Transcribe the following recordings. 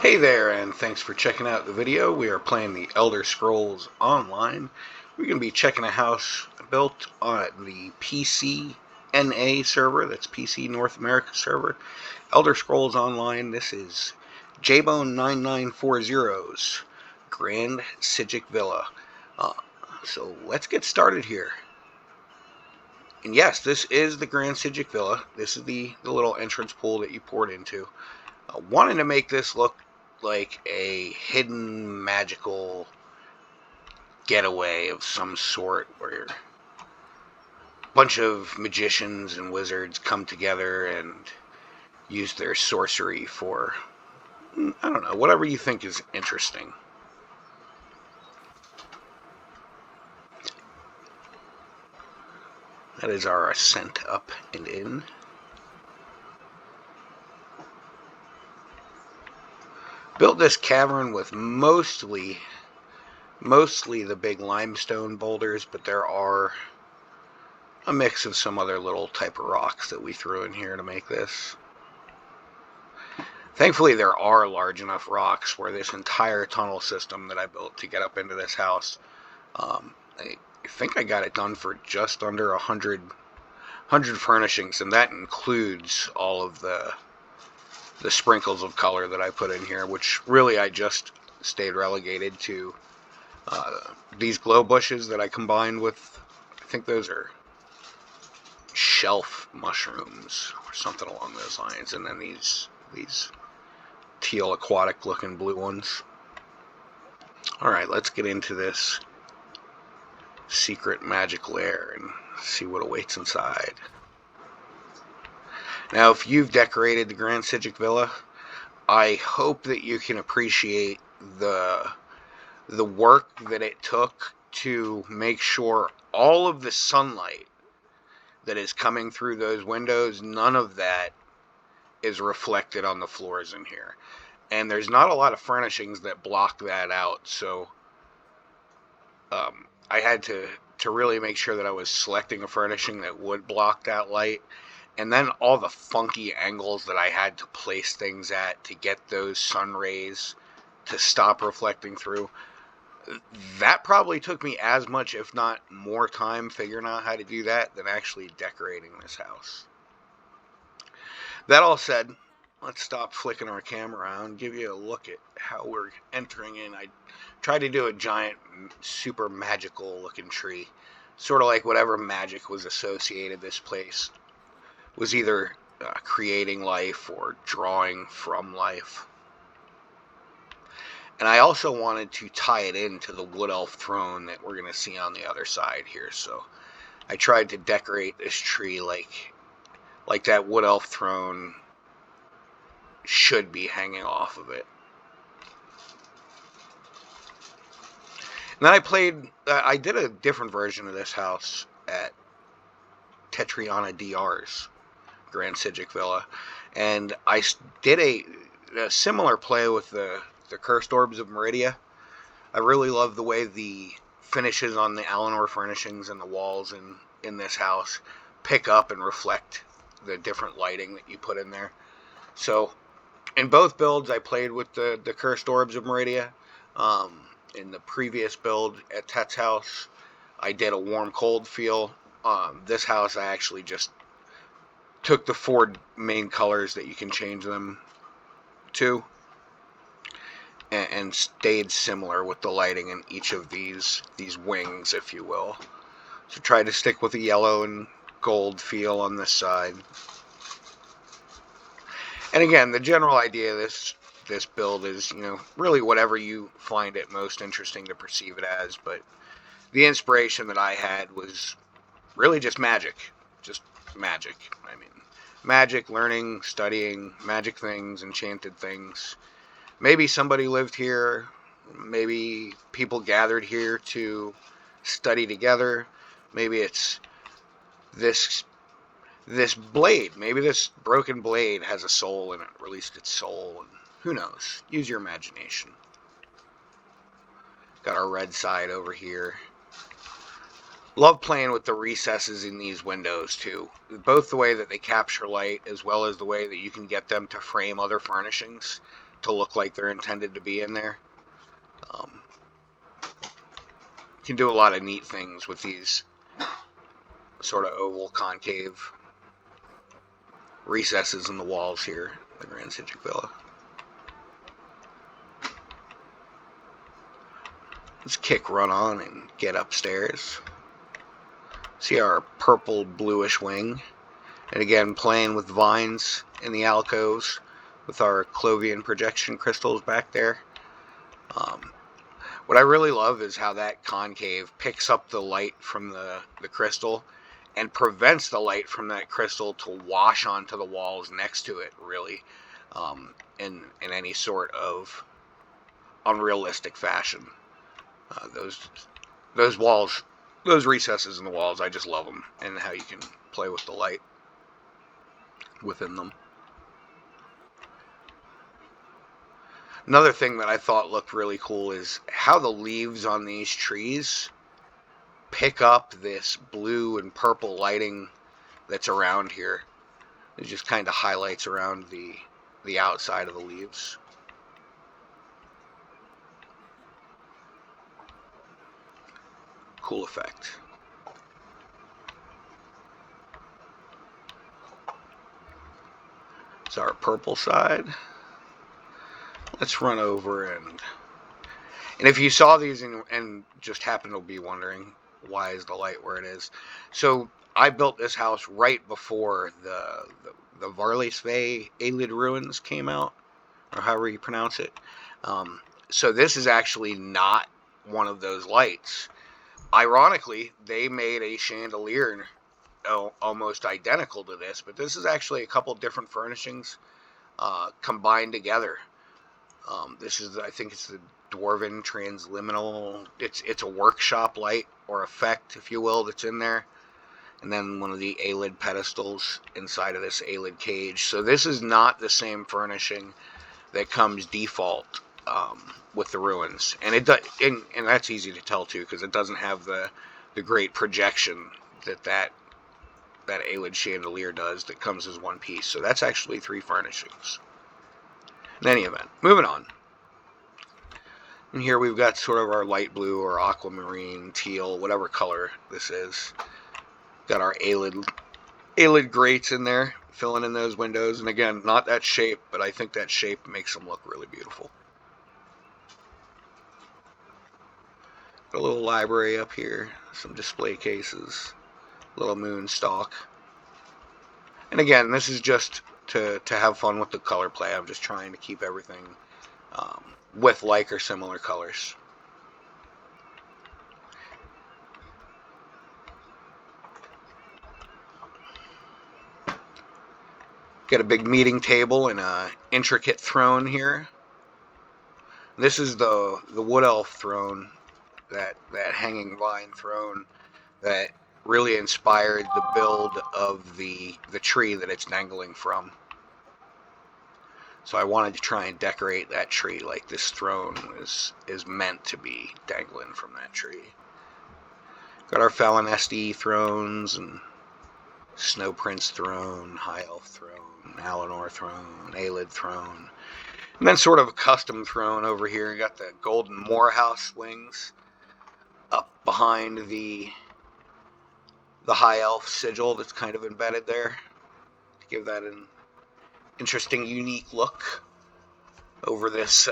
Hey there, and thanks for checking out the video. We are playing the Elder Scrolls Online. We're going to be checking a house built on the PCNA server, that's PC North America server. Elder Scrolls Online, this is JBone9940's Grand Psijic Villa. So let's get started here. And yes, this is the Grand Psijic Villa. This is the little entrance pool that you poured into. Wanting to make this look like a hidden magical getaway of some sort where a bunch of magicians and wizards come together and use their sorcery for, I don't know, whatever you think is interesting. That is our ascent up and in. Built this cavern with mostly the big limestone boulders, but there are a mix of some other little type of rocks that we threw in here to make this. Thankfully, there are large enough rocks where this entire tunnel system that I built to get up into this house, I think I got it done for just under 100 furnishings, and that includes all of the sprinkles of color that I put in here, which really I just stayed relegated to these glow bushes that I combined with, I think those are shelf mushrooms or something along those lines, and then these teal aquatic looking blue ones. Alright, let's get into this secret magic lair and see what awaits inside. Now, if you've decorated the Grand Psijic Villa, I hope that you can appreciate the work that it took to make sure all of the sunlight that is coming through those windows, none of that is reflected on the floors in here. And there's not a lot of furnishings that block that out, so I had to really make sure that I was selecting a furnishing that would block that light. And then all the funky angles that I had to place things at to get those sun rays to stop reflecting through. That probably took me as much, if not more time figuring out how to do that than actually decorating this house. That all said, let's stop flicking our camera around and give you a look at how we're entering in. I tried to do a giant, super magical looking tree. Sort of like whatever magic was associated this place was either creating life or drawing from life. And I also wanted to tie it into the wood elf throne that we're going to see on the other side here. So I tried to decorate this tree like that wood elf throne should be hanging off of it. And then I did a different version of this house at Tetriana DR's Grand Psijic Villa, and I did a similar play with the Cursed Orbs of Meridia. I really love the way the finishes on the Alinor furnishings and the walls in this house pick up and reflect the different lighting that you put in there. So in both builds, I played with the Cursed Orbs of Meridia. In the previous build at Tet's house, I did a warm-cold feel. This house, I actually just took the 4 main colors that you can change them to and stayed similar with the lighting in each of these wings, if you will. So tried to stick with a yellow and gold feel on this side. And again, the general idea of this build is, really whatever you find it most interesting to perceive it as, but the inspiration that I had was really just magic. Just magic. I mean, magic, learning, studying, magic things, enchanted things. Maybe somebody lived here. Maybe people gathered here to study together. Maybe it's this blade. Maybe this broken blade has a soul and it released its soul. And who knows? Use your imagination. Got our red side over here. Love playing with the recesses in these windows too. Both the way that they capture light as well as the way that you can get them to frame other furnishings to look like they're intended to be in there. Um, you can do a lot of neat things with these sort of oval concave recesses in the walls here, the Grand Psijic Villa. Let's kick run on and get upstairs. See our purple bluish wing. And again, playing with vines in the alcoves with our Clovian projection crystals back there. What I really love is how that concave picks up the light from the crystal and prevents the light from that crystal to wash onto the walls next to it, really, in any sort of unrealistic fashion. Those walls, those recesses in the walls, I just love them, and how you can play with the light within them. Another thing that I thought looked really cool is how the leaves on these trees pick up this blue and purple lighting that's around here. It just kind of highlights around the outside of the leaves. Cool effect. It's our purple side. Let's run over and if you saw these and just happen to be wondering why is the light where it is, so I built this house right before the Varley-Sve Aelid ruins came out, or however you pronounce it. So this is actually not one of those lights. Ironically, they made a chandelier almost identical to this, but this is actually a couple different furnishings combined together. This is, I think it's the Dwarven Transliminal. It's a workshop light or effect, if you will, that's in there. And then one of the Aelid pedestals inside of this Aelid cage. So this is not the same furnishing that comes default with the ruins, and and that's easy to tell too, because it doesn't have the great projection that Aelid chandelier does, that comes as one piece. So that's actually 3 furnishings. In any event, moving on. And here we've got sort of our light blue or aquamarine, teal, whatever color this is. Got our Aelid grates in there, filling in those windows. And again, not that shape, but I think that shape makes them look really beautiful. Got a little library up here, some display cases, little moon stalk. And again, this is just to have fun with the color play. I'm just trying to keep everything with like or similar colors. Got a big meeting table and an intricate throne here. This is the wood elf throne, that hanging vine throne that really inspired the build of the tree that it's dangling from. So I wanted to try and decorate that tree like this throne is meant to be dangling from that tree. Got our Fallon SD thrones and Snow Prince throne, High Elf throne, Alinor throne, Aelid throne, and then sort of a custom throne over here. Got the golden Moorhouse wings up behind the High Elf sigil that's kind of embedded there to give that an interesting, unique look over this.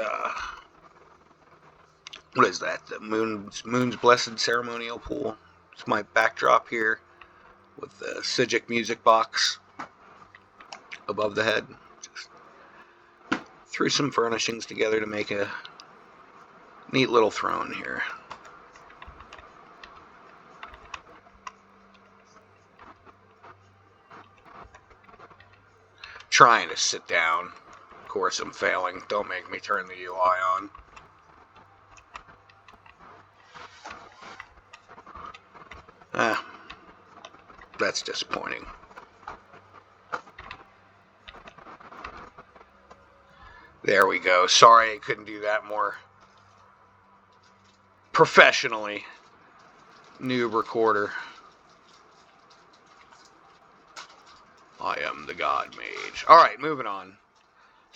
What is that? The Moon's Blessed Ceremonial Pool. It's my backdrop here with the Psijic music box above the head. Just threw some furnishings together to make a neat little throne here. Trying to sit down. Of course I'm failing. Don't make me turn the UI on. That's disappointing. There we go. Sorry I couldn't do that more professionally. Noob recorder. I am the God Mage. Alright, moving on.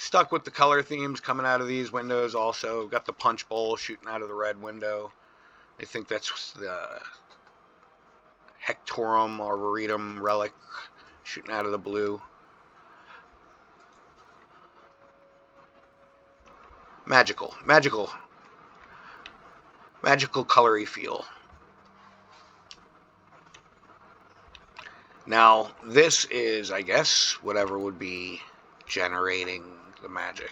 Stuck with the color themes coming out of these windows also. Got the punch bowl shooting out of the red window. I think that's the Hectorum Arboretum relic shooting out of the blue. Magical colory feel. Now, this is, I guess, whatever would be generating the magic,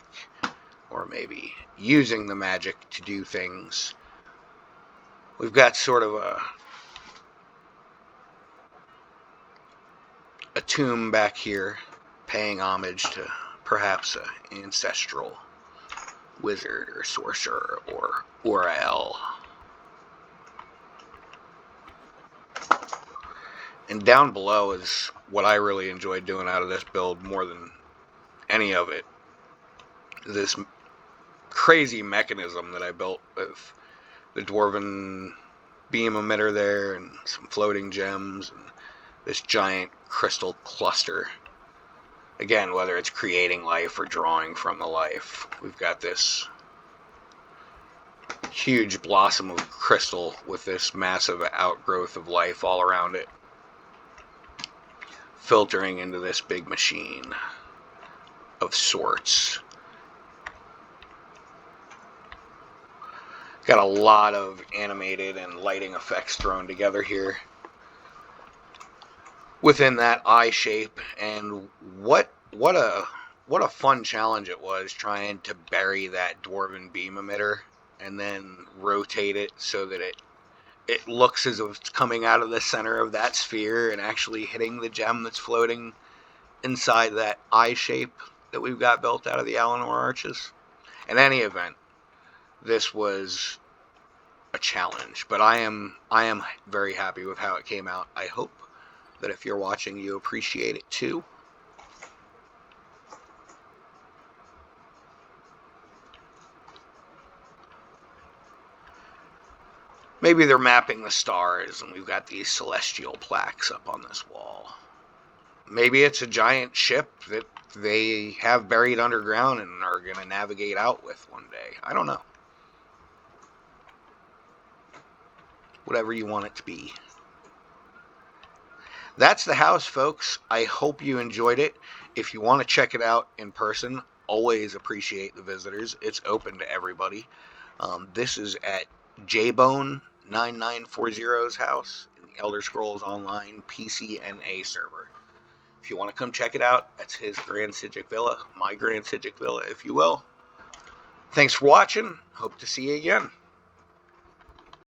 or maybe using the magic to do things. We've got sort of a tomb back here, paying homage to perhaps an ancestral wizard or sorcerer or Urael. And down below is what I really enjoyed doing out of this build more than any of it. This crazy mechanism that I built with the dwarven beam emitter there and some floating gems and this giant crystal cluster. Again, whether it's creating life or drawing from the life, we've got this huge blossom of crystal with this massive outgrowth of life all around it, filtering into this big machine of sorts. Got a lot of animated and lighting effects thrown together here within that eye shape, and what a fun challenge it was trying to bury that dwarven beam emitter and then rotate it so that it looks as if it's coming out of the center of that sphere and actually hitting the gem that's floating inside that eye shape that we've got built out of the Alinor arches. In any event, this was a challenge, but I am very happy with how it came out. I hope that if you're watching, you appreciate it too. Maybe they're mapping the stars and we've got these celestial plaques up on this wall. Maybe it's a giant ship that they have buried underground and are going to navigate out with one day. I don't know. Whatever you want it to be. That's the house, folks. I hope you enjoyed it. If you want to check it out in person, always appreciate the visitors. It's open to everybody. This is at JBone9940's house in the Elder Scrolls Online PCNA server. If you want to come check it out, that's his Grand Psijic Villa, my Grand Psijic Villa, if you will. Thanks for watching. Hope to see you again.